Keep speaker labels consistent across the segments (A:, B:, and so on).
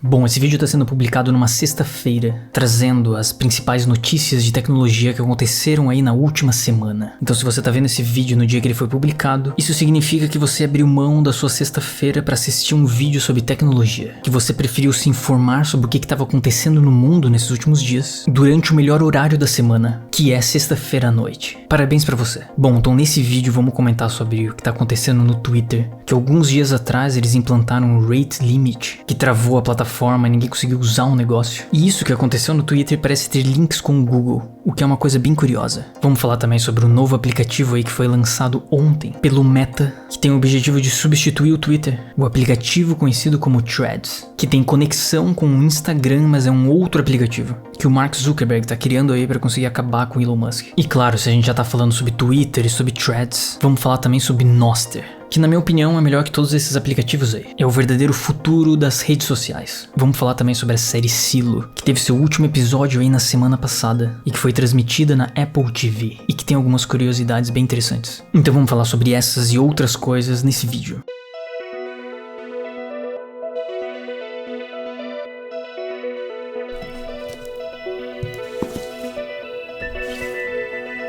A: Bom, esse vídeo está sendo publicado numa sexta-feira, trazendo as principais notícias de tecnologia que aconteceram aí na última semana. Então se você está vendo esse vídeo no dia que ele foi publicado, isso significa que você abriu mão da sua sexta-feira para assistir um vídeo sobre tecnologia, que você preferiu se informar sobre o que estava acontecendo no mundo nesses últimos dias, durante o melhor horário da semana, que é sexta-feira à noite. Parabéns para você. Bom, então nesse vídeo vamos comentar sobre o que está acontecendo no Twitter, que alguns dias atrás eles implantaram um rate limit, que travou a plataforma e ninguém conseguiu usar um negócio. E isso que aconteceu no Twitter parece ter links com o Google, o que é uma coisa bem curiosa. Vamos falar também sobre o novo aplicativo aí que foi lançado ontem pelo Meta, que tem o objetivo de substituir o Twitter, o aplicativo conhecido como Threads, que tem conexão com o Instagram, mas é um outro aplicativo que o Mark Zuckerberg tá criando aí para conseguir acabar com o Elon Musk. E claro, se a gente já tá falando sobre Twitter e sobre Threads, vamos falar também sobre Nostr, que na minha opinião é melhor que todos esses aplicativos aí. É o verdadeiro futuro das redes sociais. Vamos falar também sobre a série Silo, que teve seu último episódio aí na semana passada e que foi transmitida na Apple TV e que tem algumas curiosidades bem interessantes. Então vamos falar sobre essas e outras coisas nesse vídeo.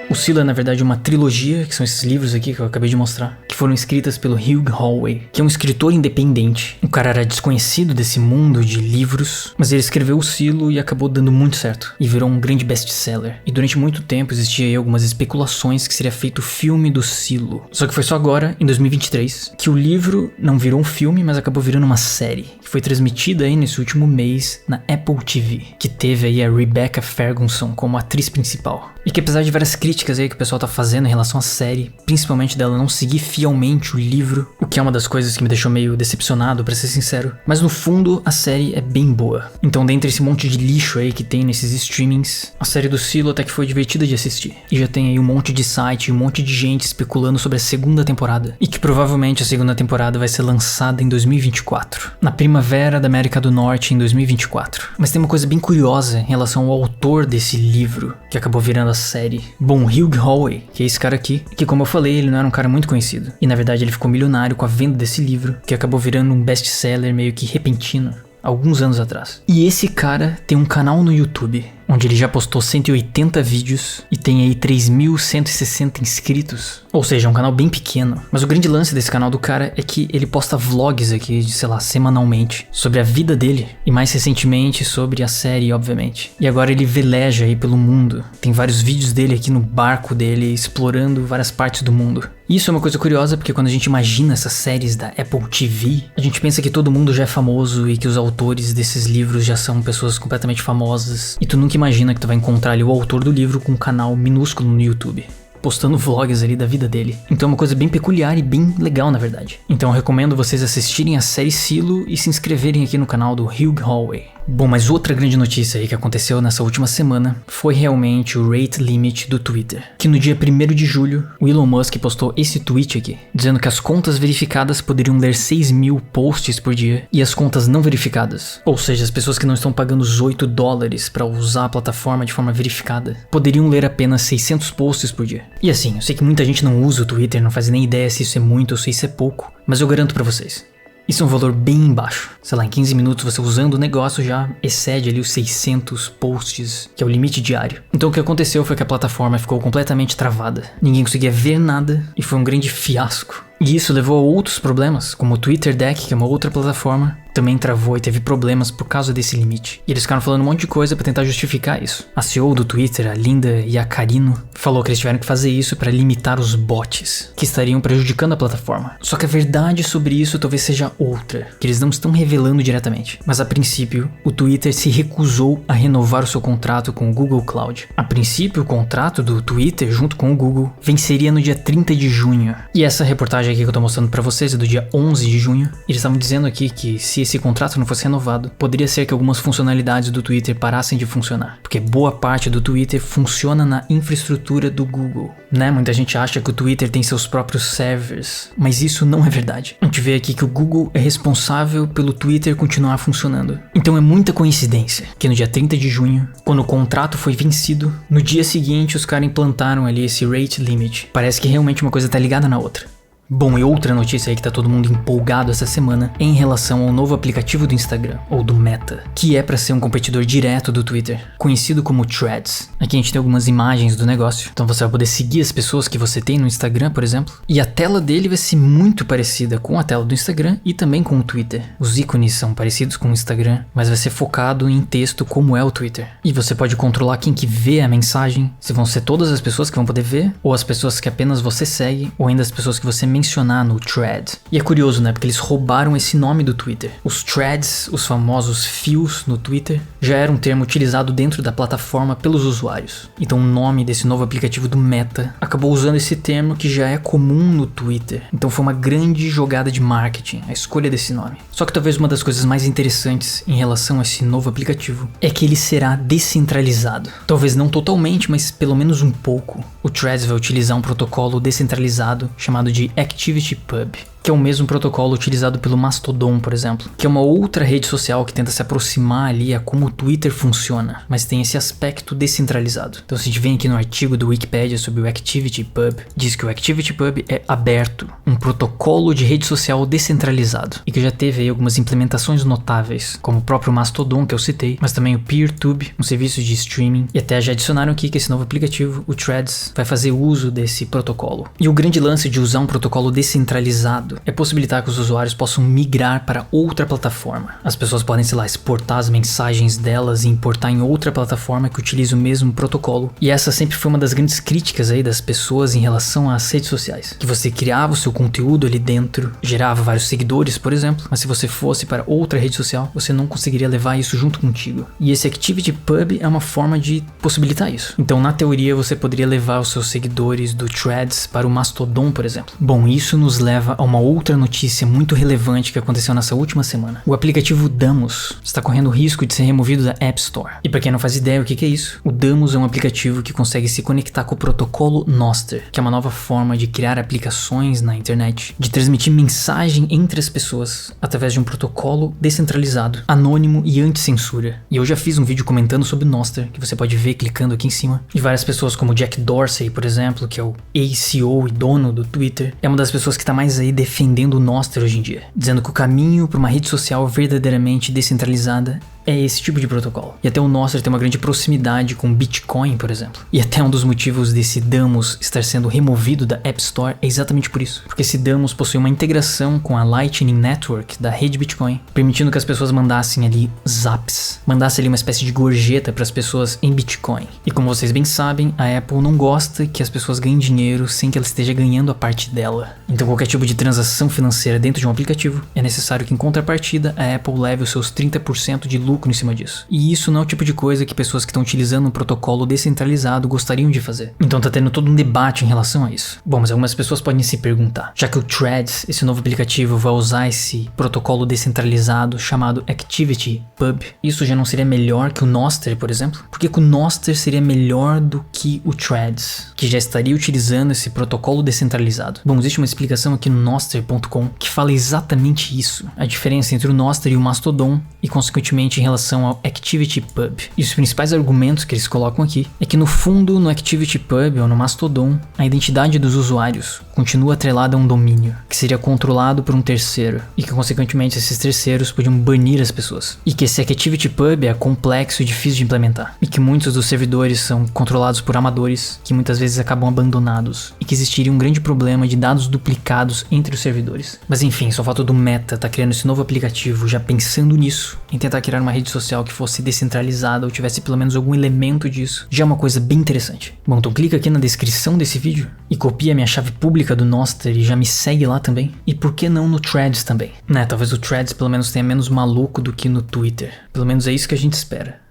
A: O Silo é na verdade uma trilogia, que são esses livros aqui que eu acabei de mostrar, que foram escritas pelo Hugh Hallway, que é um escritor independente. O cara era desconhecido desse mundo de livros, mas ele escreveu o Silo e acabou dando muito certo, e virou um grande best-seller. E durante muito tempo existia aí algumas especulações que seria feito o filme do Silo. Só que foi só agora, em 2023, que o livro não virou um filme, mas acabou virando uma série, que foi transmitida aí nesse último mês na Apple TV, que teve aí a Rebecca Ferguson como atriz principal. E que apesar de várias críticas aí que o pessoal tá fazendo em relação à série, principalmente dela não seguir fielmente o livro, o que é uma das coisas que me deixou meio decepcionado, pra ser sincero, mas no fundo a série é bem boa. Então dentre esse monte de lixo aí que tem nesses streamings, a série do Silo até que foi divertida de assistir. E já tem aí um monte de site, um monte de gente especulando sobre a segunda temporada, e que provavelmente a segunda temporada vai ser lançada em 2024, na primavera da América do Norte em 2024. Mas tem uma coisa bem curiosa em relação ao autor desse livro, que acabou virando a série. Bom, Hugh Hallway, que é esse cara aqui, que como eu falei, ele não era um cara muito conhecido. E na verdade ele ficou milionário com a venda desse livro, que acabou virando um best-seller meio que repentino, alguns anos atrás. E esse cara tem um canal no YouTube, onde ele já postou 180 vídeos e tem aí 3.160 inscritos. Ou seja, é um canal bem pequeno. Mas o grande lance desse canal do cara é que ele posta vlogs aqui, de, sei lá, semanalmente, sobre a vida dele. E mais recentemente sobre a série, obviamente. E agora ele veleja aí pelo mundo. Tem vários vídeos dele aqui no barco dele, explorando várias partes do mundo. E isso é uma coisa curiosa, porque quando a gente imagina essas séries da Apple TV, a gente pensa que todo mundo já é famoso e que os autores desses livros já são pessoas completamente famosas. E tu nunca imagina que tu vai encontrar ali o autor do livro com um canal minúsculo no YouTube, postando vlogs ali da vida dele. Então é uma coisa bem peculiar e bem legal, na verdade. Então eu recomendo vocês assistirem a série Silo e se inscreverem aqui no canal do Hugh Hallway. Bom, mas outra grande notícia aí que aconteceu nessa última semana foi realmente o rate limit do Twitter. Que no dia 1º de julho, o Elon Musk postou esse tweet aqui, dizendo que as contas verificadas poderiam ler 6.000 posts por dia e as contas não verificadas, ou seja, as pessoas que não estão pagando os $8 para usar a plataforma de forma verificada, poderiam ler apenas 600 posts por dia. E assim, eu sei que muita gente não usa o Twitter, não faz nem ideia se isso é muito ou se isso é pouco, mas eu garanto pra vocês, isso é um valor bem baixo. Sei lá, em 15 minutos você usando o negócio já excede ali os 600 posts, que é o limite diário. Então o que aconteceu foi que a plataforma ficou completamente travada. Ninguém conseguia ver nada e foi um grande fiasco. E isso levou a outros problemas, como o Twitter Deck, que é uma outra plataforma, também travou e teve problemas por causa desse limite. E eles ficaram falando um monte de coisa pra tentar justificar isso. A CEO do Twitter, a Linda Yaccarino, falou que eles tiveram que fazer isso pra limitar os bots, que estariam prejudicando a plataforma. Só que a verdade sobre isso talvez seja outra, que eles não estão revelando diretamente. Mas a princípio, o Twitter se recusou a renovar o seu contrato com o Google Cloud. A princípio, o contrato do Twitter junto com o Google venceria no dia 30 de junho. E essa reportagem aqui que eu tô mostrando pra vocês é do dia 11 de junho. Eles estavam dizendo aqui que se esse contrato não fosse renovado, poderia ser que algumas funcionalidades do Twitter parassem de funcionar, porque boa parte do Twitter funciona na infraestrutura do Google, né? Muita gente acha que o Twitter tem seus próprios servers, mas isso não é verdade. A gente vê aqui que o Google é responsável pelo Twitter continuar funcionando. Então é muita coincidência que no dia 30 de junho, quando o contrato foi vencido, no dia seguinte os caras implantaram ali esse rate limit. Parece que realmente uma coisa tá ligada na outra. Bom, e outra notícia aí que tá todo mundo empolgado essa semana é em relação ao novo aplicativo do Instagram, ou do Meta, que é para ser um competidor direto do Twitter, conhecido como Threads. Aqui a gente tem algumas imagens do negócio, então você vai poder seguir as pessoas que você tem no Instagram, por exemplo, e a tela dele vai ser muito parecida com a tela do Instagram e também com o Twitter. Os ícones são parecidos com o Instagram, mas vai ser focado em texto como é o Twitter. E você pode controlar quem que vê a mensagem, se vão ser todas as pessoas que vão poder ver, ou as pessoas que apenas você segue, ou ainda as pessoas que você mencionar no thread. E é curioso, né? Porque eles roubaram esse nome do Twitter. Os threads, os famosos fios no Twitter, já era um termo utilizado dentro da plataforma pelos usuários. Então o nome desse novo aplicativo do Meta acabou usando esse termo que já é comum no Twitter. Então foi uma grande jogada de marketing, a escolha desse nome. Só que talvez uma das coisas mais interessantes em relação a esse novo aplicativo é que ele será descentralizado. Talvez não totalmente, mas pelo menos um pouco. O Threads vai utilizar um protocolo descentralizado chamado de ActivityPub, que é o mesmo protocolo utilizado pelo Mastodon, por exemplo, que é uma outra rede social que tenta se aproximar ali a como o Twitter funciona, mas tem esse aspecto descentralizado. Então se a gente vem aqui no artigo do Wikipedia sobre o ActivityPub, diz que o ActivityPub é aberto, um protocolo de rede social descentralizado, e que já teve aí algumas implementações notáveis, como o próprio Mastodon que eu citei, mas também o PeerTube, um serviço de streaming, e até já adicionaram aqui que esse novo aplicativo, o Threads, vai fazer uso desse protocolo. E o grande lance de usar um protocolo descentralizado é possibilitar que os usuários possam migrar para outra plataforma. As pessoas podem, sei lá, exportar as mensagens delas e importar em outra plataforma que utiliza o mesmo protocolo. E essa sempre foi uma das grandes críticas aí das pessoas em relação às redes sociais. Que você criava o seu conteúdo ali dentro, gerava vários seguidores, por exemplo, mas se você fosse para outra rede social, você não conseguiria levar isso junto contigo. E esse ActivityPub é uma forma de possibilitar isso. Então, na teoria, você poderia levar os seus seguidores do Threads para o Mastodon, por exemplo. Bom, isso nos leva a uma outra notícia muito relevante que aconteceu nessa última semana. O aplicativo Damos está correndo o risco de ser removido da App Store. E para quem não faz ideia o que é isso, o Damos é um aplicativo que consegue se conectar com o protocolo Nostr, que é uma nova forma de criar aplicações na internet, de transmitir mensagem entre as pessoas através de um protocolo descentralizado, anônimo e anti-censura. E eu já fiz um vídeo comentando sobre o Nostr, que você pode ver clicando aqui em cima. E várias pessoas como Jack Dorsey, por exemplo, que é o ex-CEO e dono do Twitter, é uma das pessoas que está mais aí defendendo o Nostr hoje em dia, dizendo que o caminho para uma rede social verdadeiramente descentralizada é esse tipo de protocolo. E até o Nostr tem uma grande proximidade com Bitcoin, por exemplo. E até um dos motivos desse Damos estar sendo removido da App Store é exatamente por isso. Porque esse Damos possui uma integração com a Lightning Network da rede Bitcoin, permitindo que as pessoas mandassem ali zaps, mandassem ali uma espécie de gorjeta para as pessoas em Bitcoin. E como vocês bem sabem, a Apple não gosta que as pessoas ganhem dinheiro sem que ela esteja ganhando a parte dela. Então qualquer tipo de transação financeira dentro de um aplicativo, é necessário que em contrapartida a Apple leve os seus 30% de lucro em cima disso. E isso não é o tipo de coisa que pessoas que estão utilizando um protocolo descentralizado gostariam de fazer. Então tá tendo todo um debate em relação a isso. Bom, mas algumas pessoas podem se perguntar, já que o Threads, esse novo aplicativo, vai usar esse protocolo descentralizado chamado ActivityPub, isso já não seria melhor que o Nostr, por exemplo? Por que o Nostr seria melhor do que o Threads, que já estaria utilizando esse protocolo descentralizado? Bom, existe uma explicação aqui no nostr.com que fala exatamente isso, a diferença entre o Nostr e o Mastodon, e consequentemente em relação ao ActivityPub. E os principais argumentos que eles colocam aqui é que no fundo, no ActivityPub ou no Mastodon, a identidade dos usuários continua atrelada a um domínio, que seria controlado por um terceiro, e que consequentemente esses terceiros podiam banir as pessoas. E que esse ActivityPub é complexo e difícil de implementar, e que muitos dos servidores são controlados por amadores, que muitas vezes acabam abandonados, e que existiria um grande problema de dados duplicados entre os servidores. Mas enfim, só falta do Meta tá criando esse novo aplicativo já pensando nisso, em tentar criar uma rede social que fosse descentralizada ou tivesse pelo menos algum elemento disso, já é uma coisa bem interessante. Bom, então clica aqui na descrição desse vídeo e copia a minha chave pública do Nostr e já me segue lá também. E por que não no Threads também? Né, talvez o Threads pelo menos tenha menos maluco do que no Twitter. Pelo menos é isso que a gente espera.